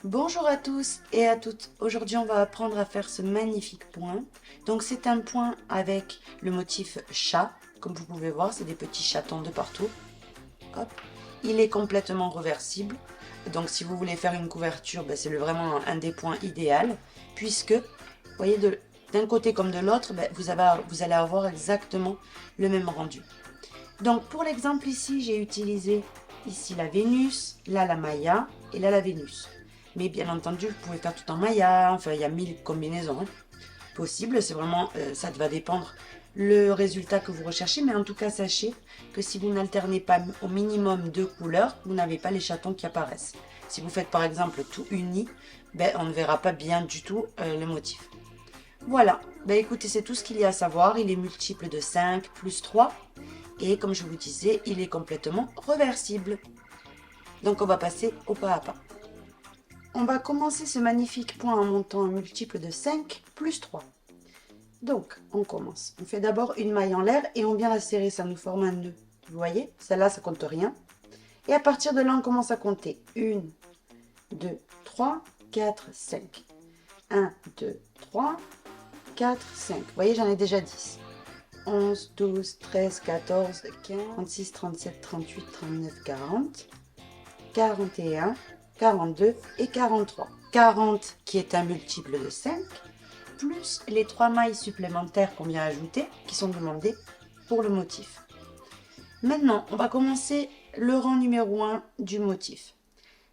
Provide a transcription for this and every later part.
Bonjour à tous et à toutes. Aujourd'hui, on va apprendre à faire ce magnifique point. Donc, c'est un point avec le motif chat. Comme vous pouvez voir, c'est des petits chatons de partout. Hop. Il est complètement reversible. Donc, si vous voulez faire une couverture, c'est vraiment un des points idéal. Puisque, vous voyez, d'un côté comme de l'autre, vous allez avoir exactement le même rendu. Donc, pour l'exemple ici, j'ai utilisé ici la Vénus, là la Maya et là la Vénus. Mais bien entendu, vous pouvez faire tout en Maya, enfin il y a 1000 combinaisons possibles, c'est vraiment, ça va dépendre le résultat que vous recherchez, mais en tout cas sachez que si vous n'alternez pas au minimum 2 couleurs, vous n'avez pas les chatons qui apparaissent. Si vous faites par exemple tout uni, on ne verra pas bien du tout le motif. Voilà, écoutez, c'est tout ce qu'il y a à savoir, il est multiple de 5 plus 3, et comme je vous disais, il est complètement reversible. Donc on va passer au pas à pas. On va commencer ce magnifique point en montant un multiple de 5 plus 3. Donc, on commence. On fait d'abord une maille en l'air et on vient la serrer, ça nous forme un nœud. Vous voyez, celle-là, ça compte rien. Et à partir de là, on commence à compter. 1, 2, 3, 4, 5. 1, 2, 3, 4, 5. Vous voyez, j'en ai déjà 10. 11, 12, 13, 14, 15, 36, 37, 38, 39, 40, 41, 42 et 43. 40 qui est un multiple de 5, plus les 3 mailles supplémentaires qu'on vient ajouter, qui sont demandées pour le motif. Maintenant, on va commencer le rang numéro 1 du motif.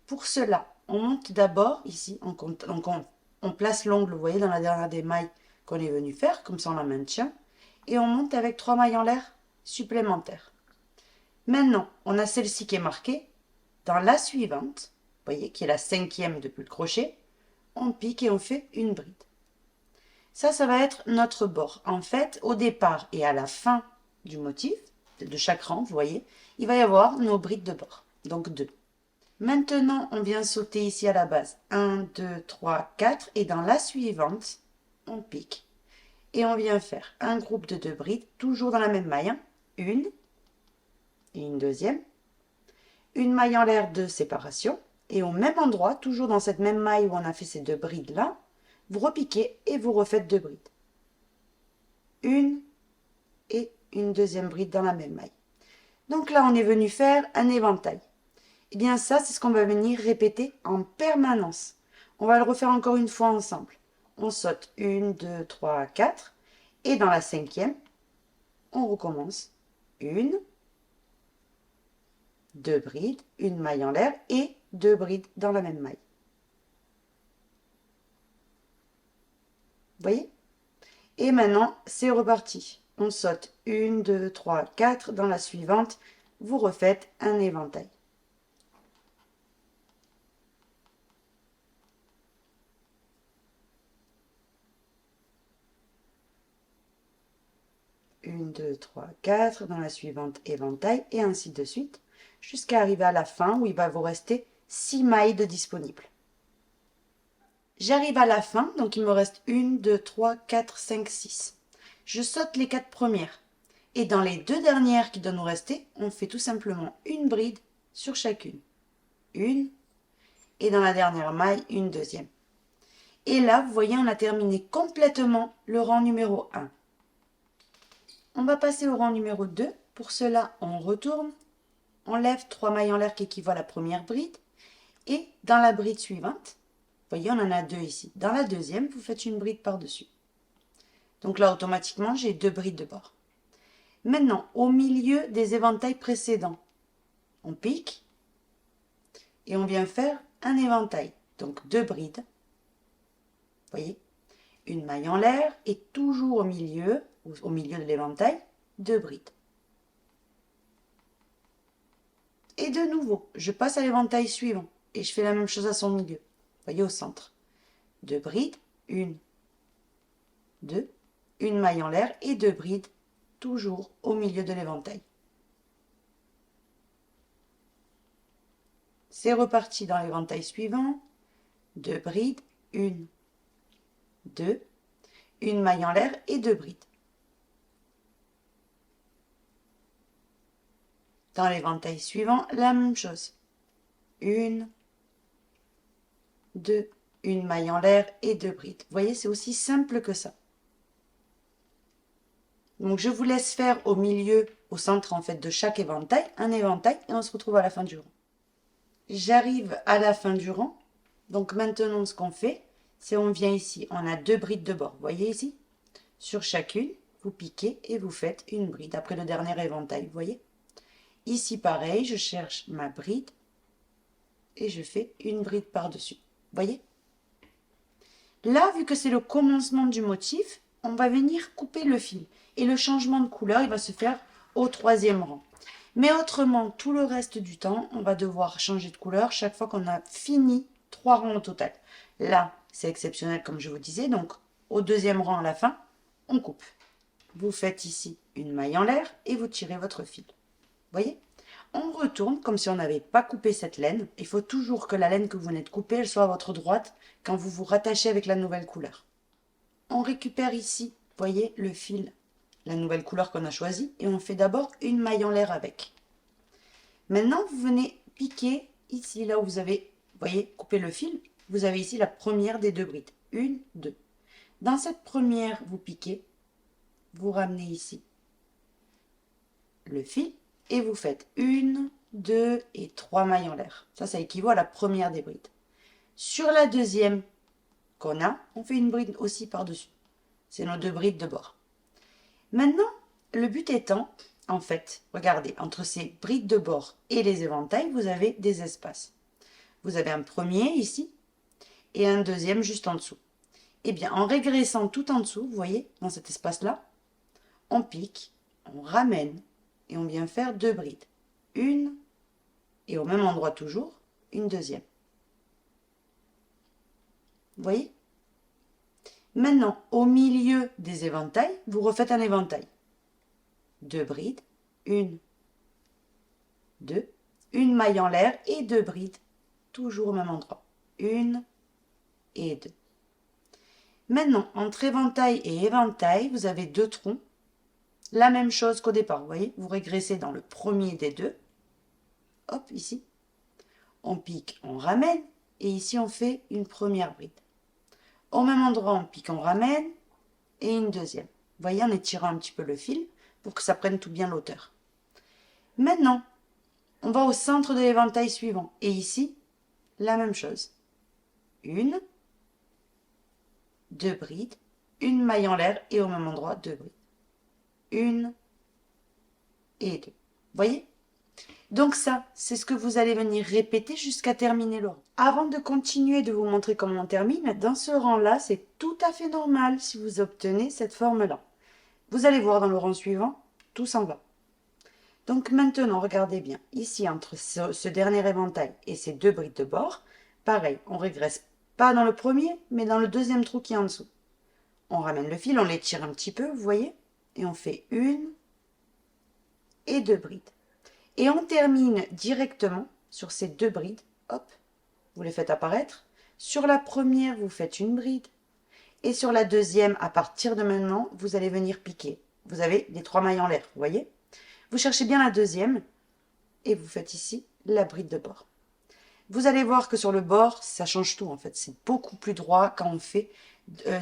Pour cela, on monte d'abord, ici, on place l'ongle, vous voyez, dans la dernière des mailles qu'on est venu faire, comme ça on la maintient, et on monte avec 3 mailles en l'air supplémentaires. Maintenant, on a celle-ci qui est marquée. Dans la suivante, vous voyez, qui est la 5e depuis le crochet, on pique et on fait une bride. Ça va être notre bord. En fait, au départ et à la fin du motif, de chaque rang, vous voyez, il va y avoir nos brides de bord. Donc 2. Maintenant, on vient sauter ici à la base. 1, 2, 3, 4. Et dans la suivante, on pique. Et on vient faire un groupe de 2 brides, toujours dans la même maille. Une et une deuxième. Une maille en l'air de séparation. Et au même endroit, toujours dans cette même maille où on a fait ces 2 brides-là, vous repiquez et vous refaites 2 brides. Une et une deuxième bride dans la même maille. Donc là, on est venu faire un éventail. Et bien ça, c'est ce qu'on va venir répéter en permanence. On va le refaire encore une fois ensemble. On saute 1, 2, 3, 4. Et dans la 5e, on recommence. 1, 2 brides, une maille en l'air et 2 brides dans la même maille. Vous voyez? Et maintenant, c'est reparti. On saute 1, 2, 3, 4. Dans la suivante, vous refaites un éventail. Une, 2, 3, 4. Dans la suivante, éventail. Et ainsi de suite, jusqu'à arriver à la fin où il va vous rester 6 mailles de disponibles. J'arrive à la fin, donc il me reste 1, 2, 3, 4, 5, 6. Je saute les 4 premières. Et dans les 2 dernières qui doivent nous rester, on fait tout simplement une bride sur chacune. Une, et dans la dernière maille, une deuxième. Et là, vous voyez, on a terminé complètement le rang numéro 1. On va passer au rang numéro 2. Pour cela, on retourne, on lève 3 mailles en l'air qui équivalent à la première bride. Et dans la bride suivante, vous voyez, on en a 2 ici. Dans la deuxième, vous faites une bride par-dessus. Donc là, automatiquement, j'ai 2 brides de bord. Maintenant, au milieu des éventails précédents, on pique et on vient faire un éventail. Donc 2 brides. Vous voyez, une maille en l'air et toujours au milieu de l'éventail, 2 brides. Et de nouveau, je passe à l'éventail suivant et je fais la même chose à son milieu. Vous voyez, au centre. 2 brides, 1, 2, une maille en l'air et 2 brides, toujours au milieu de l'éventail. C'est reparti dans l'éventail suivant. 2 brides, 1, 2, une maille en l'air et 2 brides. Dans l'éventail suivant, la même chose. 1, 2, une maille en l'air et 2 brides. Vous voyez, c'est aussi simple que ça. Donc je vous laisse faire au milieu, au centre en fait de chaque éventail, un éventail et on se retrouve à la fin du rang. J'arrive à la fin du rang. Donc maintenant ce qu'on fait, c'est on vient ici, on a 2 brides de bord. Vous voyez ici? Sur chacune, vous piquez et vous faites une bride après le dernier éventail, vous voyez? Ici pareil, je cherche ma bride et je fais une bride par-dessus. Vous voyez? Là, vu que c'est le commencement du motif, on va venir couper le fil. Et le changement de couleur, il va se faire au 3e rang. Mais autrement, tout le reste du temps, on va devoir changer de couleur chaque fois qu'on a fini 3 rangs au total. Là, c'est exceptionnel comme je vous disais. Donc, au 2e rang à la fin, on coupe. Vous faites ici une maille en l'air et vous tirez votre fil. Vous voyez? On retourne comme si on n'avait pas coupé cette laine. Il faut toujours que la laine que vous venez de couper, elle soit à votre droite quand vous vous rattachez avec la nouvelle couleur. On récupère ici, vous voyez, le fil, la nouvelle couleur qu'on a choisie, et on fait d'abord une maille en l'air avec. Maintenant, vous venez piquer ici, là où vous avez, vous voyez, coupé le fil. Vous avez ici la première des 2 brides. 1, 2. Dans cette première, vous piquez, vous ramenez ici le fil, et vous faites 1, 2 et 3 mailles en l'air. Ça équivaut à la première des brides. Sur la deuxième qu'on a, on fait une bride aussi par-dessus. C'est nos 2 brides de bord. Maintenant, le but étant, en fait, regardez, entre ces brides de bord et les éventails, vous avez des espaces. Vous avez un premier ici et un deuxième juste en dessous. Eh bien, en régressant tout en dessous, vous voyez, dans cet espace-là, on pique, on ramène et on vient faire 2 brides. Une, et au même endroit toujours, une deuxième. Vous voyez? Maintenant, au milieu des éventails, vous refaites un éventail. 2 brides, 1, 2, une maille en l'air et 2 brides, toujours au même endroit. 1 et 2. Maintenant, entre éventail et éventail, vous avez 2 troncs. La même chose qu'au départ, vous voyez, vous régressez dans le premier des 2. Hop, ici. On pique, on ramène, et ici on fait une première bride. Au même endroit, on pique, on ramène, et une deuxième. Vous voyez, en étirant un petit peu le fil pour que ça prenne tout bien l'hauteur. Maintenant, on va au centre de l'éventail suivant. Et ici, la même chose. 1, 2 brides, une maille en l'air et au même endroit 2 brides. 1 et 2. Vous voyez? Donc ça, c'est ce que vous allez venir répéter jusqu'à terminer le rang. Avant de continuer de vous montrer comment on termine, dans ce rang-là, c'est tout à fait normal si vous obtenez cette forme-là. Vous allez voir dans le rang suivant, tout s'en va. Donc maintenant, regardez bien, ici entre ce dernier éventail et ces 2 brides de bord, pareil, on régresse pas dans le premier, mais dans le deuxième trou qui est en dessous. On ramène le fil, on l'étire un petit peu, vous voyez, et on fait 1 et 2 brides. Et on termine directement sur ces 2 brides, hop, vous les faites apparaître. Sur la première, vous faites une bride, et sur la deuxième, à partir de maintenant, vous allez venir piquer. Vous avez les 3 mailles en l'air, vous voyez. Vous cherchez bien la deuxième, et vous faites ici la bride de bord. Vous allez voir que sur le bord, ça change tout en fait. C'est beaucoup plus droit quand on fait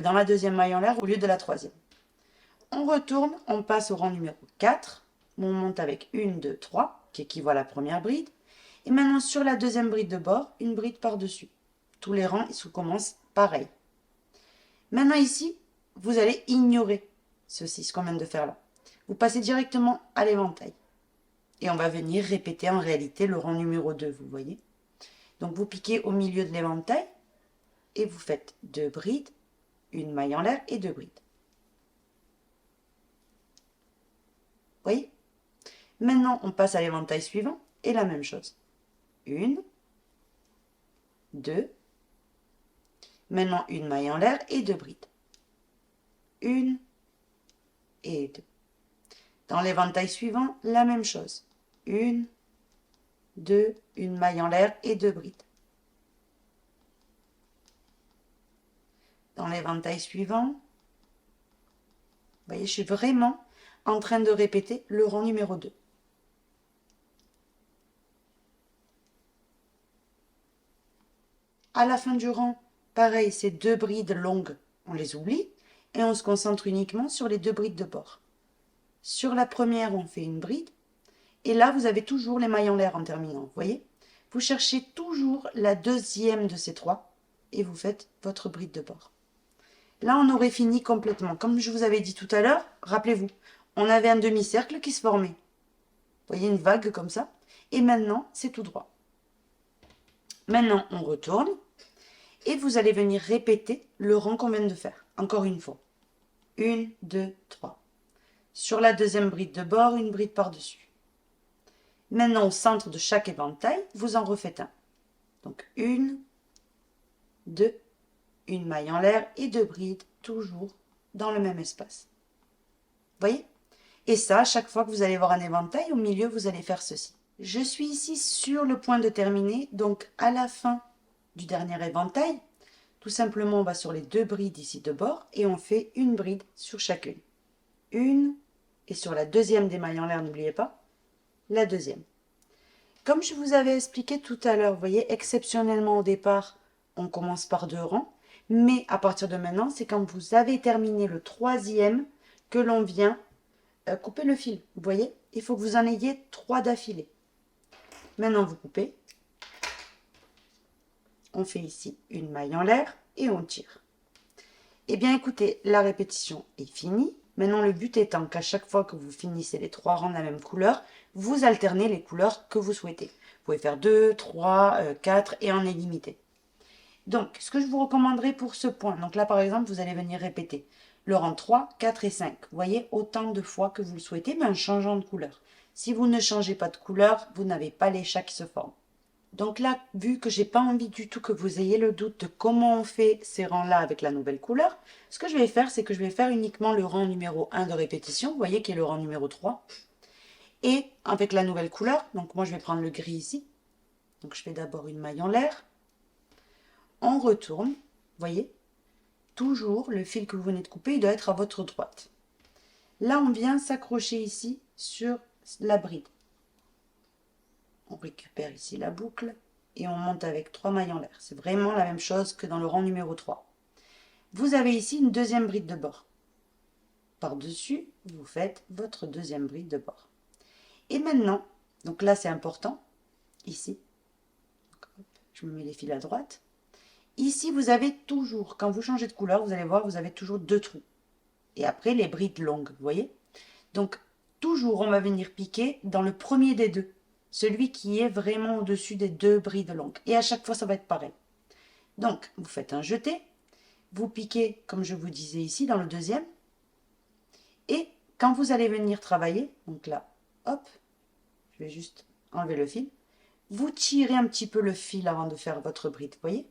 dans la deuxième maille en l'air au lieu de la troisième. On retourne, on passe au rang numéro 4. On monte avec 1, 2, 3, qui équivaut à la première bride. Et maintenant, sur la deuxième bride de bord, une bride par-dessus. Tous les rangs, ils commencent pareil. Maintenant ici, vous allez ignorer ceci, ce qu'on vient de faire là. Vous passez directement à l'éventail. Et on va venir répéter en réalité le rang numéro 2, vous voyez. Donc vous piquez au milieu de l'éventail et vous faites 2 brides, une maille en l'air et 2 brides. Vous voyez? Maintenant, on passe à l'éventail suivant et la même chose. 1, 2, maintenant une maille en l'air et 2 brides. 1 et 2. Dans l'éventail suivant, la même chose. 1, 2, une maille en l'air et 2 brides. Dans l'éventail suivant, vous voyez, je suis vraiment en train de répéter le rang numéro 2. À la fin du rang, pareil, ces 2 brides longues, on les oublie et on se concentre uniquement sur les 2 brides de bord. Sur la première, on fait une bride et là, vous avez toujours les mailles en l'air en terminant, vous voyez? Vous cherchez toujours la deuxième de ces 3 et vous faites votre bride de bord. Là, on aurait fini complètement. Comme je vous avais dit tout à l'heure, rappelez-vous, on avait un demi-cercle qui se formait. Vous voyez une vague comme ça. Et maintenant, c'est tout droit. Maintenant, on retourne. Et vous allez venir répéter le rang qu'on vient de faire. Encore une fois. 1, 2, 3. Sur la deuxième bride de bord, une bride par-dessus. Maintenant, au centre de chaque éventail, vous en refaites un. Donc, 1, 2, une maille en l'air et 2 brides, toujours dans le même espace. Vous voyez? Et ça, chaque fois que vous allez voir un éventail, au milieu, vous allez faire ceci. Je suis ici sur le point de terminer, donc à la fin du dernier éventail, tout simplement, on va sur les 2 brides ici de bord et on fait une bride sur chacune. Une, et sur la deuxième des mailles en l'air, n'oubliez pas, la deuxième. Comme je vous avais expliqué tout à l'heure, vous voyez, exceptionnellement au départ, on commence par 2 rangs, mais à partir de maintenant, c'est quand vous avez terminé le 3e que l'on vient couper le fil. Vous voyez, il faut que vous en ayez 3 d'affilée. Maintenant, vous coupez. On fait ici une maille en l'air et on tire. Eh bien, écoutez, la répétition est finie. Maintenant, le but étant qu'à chaque fois que vous finissez les 3 rangs de la même couleur, vous alternez les couleurs que vous souhaitez. Vous pouvez faire 2, 3, 4 et en illimité. Donc, ce que je vous recommanderais pour ce point, donc là par exemple, vous allez venir répéter le rang 3, 4 et 5. Vous voyez, autant de fois que vous le souhaitez, mais en changeant de couleur. Si vous ne changez pas de couleur, vous n'avez pas les chats qui se forment. Donc là, vu que j'ai pas envie du tout que vous ayez le doute de comment on fait ces rangs-là avec la nouvelle couleur, ce que je vais faire, c'est que je vais faire uniquement le rang numéro 1 de répétition, vous voyez, qui est le rang numéro 3. Et avec la nouvelle couleur, donc moi je vais prendre le gris ici. Donc je fais d'abord une maille en l'air. On retourne, vous voyez, toujours le fil que vous venez de couper, il doit être à votre droite. Là, on vient s'accrocher ici sur la bride. On récupère ici la boucle et on monte avec 3 mailles en l'air. C'est vraiment la même chose que dans le rang numéro 3. Vous avez ici une deuxième bride de bord. Par-dessus, vous faites votre deuxième bride de bord. Et maintenant, donc là c'est important, ici, je me mets les fils à droite. Ici, vous avez toujours, quand vous changez de couleur, vous allez voir, vous avez toujours 2 trous. Et après, les brides longues, vous voyez? Donc, toujours, on va venir piquer dans le premier des 2. Celui qui est vraiment au-dessus des 2 brides longues. Et à chaque fois, ça va être pareil. Donc, vous faites un jeté. Vous piquez, comme je vous disais ici, dans le deuxième. Et quand vous allez venir travailler, donc là, hop, je vais juste enlever le fil. Vous tirez un petit peu le fil avant de faire votre bride, vous voyez?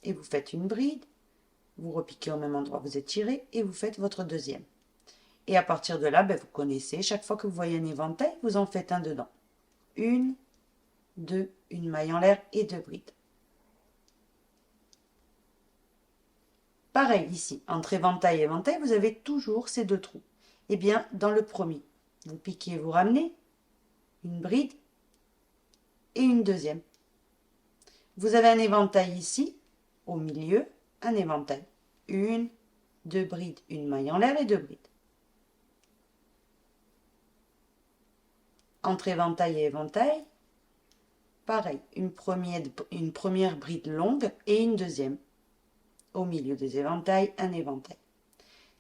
Et vous faites une bride, vous repiquez au même endroit, vous étirez et vous faites votre deuxième. Et à partir de là, vous connaissez, chaque fois que vous voyez un éventail, vous en faites un dedans. 1, 2, une maille en l'air et 2 brides. Pareil ici, entre éventail et éventail, vous avez toujours ces 2 trous. Eh bien, dans le premier, vous piquez, vous ramenez, une bride et une deuxième. Vous avez un éventail ici, au milieu, un éventail. 1, 2 brides, une maille en l'air et 2 brides. Entre éventail et éventail, pareil, une première bride longue et une deuxième. Au milieu des éventails, un éventail.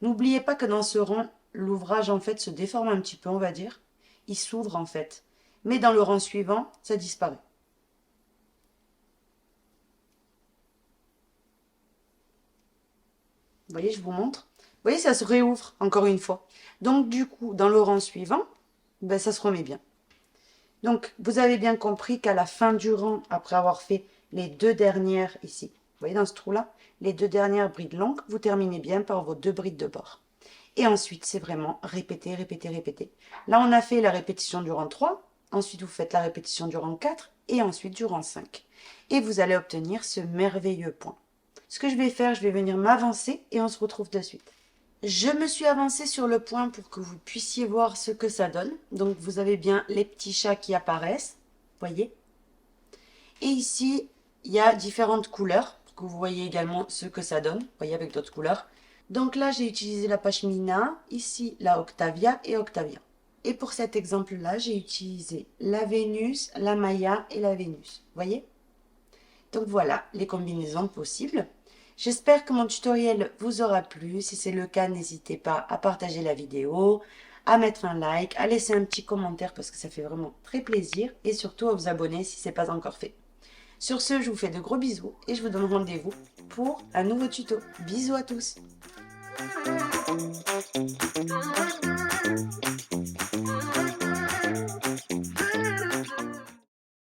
N'oubliez pas que dans ce rang, l'ouvrage en fait se déforme un petit peu, on va dire. Il s'ouvre en fait. Mais dans le rang suivant, ça disparaît. Vous voyez, je vous montre. Vous voyez, ça se réouvre encore une fois. Donc du coup, dans le rang suivant, ça se remet bien. Donc, vous avez bien compris qu'à la fin du rang, après avoir fait les 2 dernières ici, vous voyez dans ce trou-là, les 2 dernières brides longues, vous terminez bien par vos 2 brides de bord. Et ensuite, c'est vraiment répéter, répéter, répéter. Là, on a fait la répétition du rang 3, ensuite vous faites la répétition du rang 4 et ensuite du rang 5. Et vous allez obtenir ce merveilleux point. Ce que je vais faire, je vais venir m'avancer et on se retrouve de suite. Je me suis avancée sur le point pour que vous puissiez voir ce que ça donne. Donc, vous avez bien les petits chats qui apparaissent, voyez. Et ici, il y a différentes couleurs pour que vous voyez également ce que ça donne, vous voyez, avec d'autres couleurs. Donc là, j'ai utilisé la pashmina, ici la Octavia et Octavia. Et pour cet exemple-là, j'ai utilisé la Vénus, la Maya et la Vénus. Vous voyez? Donc voilà les combinaisons possibles. J'espère que mon tutoriel vous aura plu. Si c'est le cas, n'hésitez pas à partager la vidéo, à mettre un like, à laisser un petit commentaire parce que ça fait vraiment très plaisir. Et surtout à vous abonner si ce n'est pas encore fait. Sur ce, je vous fais de gros bisous et je vous donne rendez-vous pour un nouveau tuto. Bisous à tous!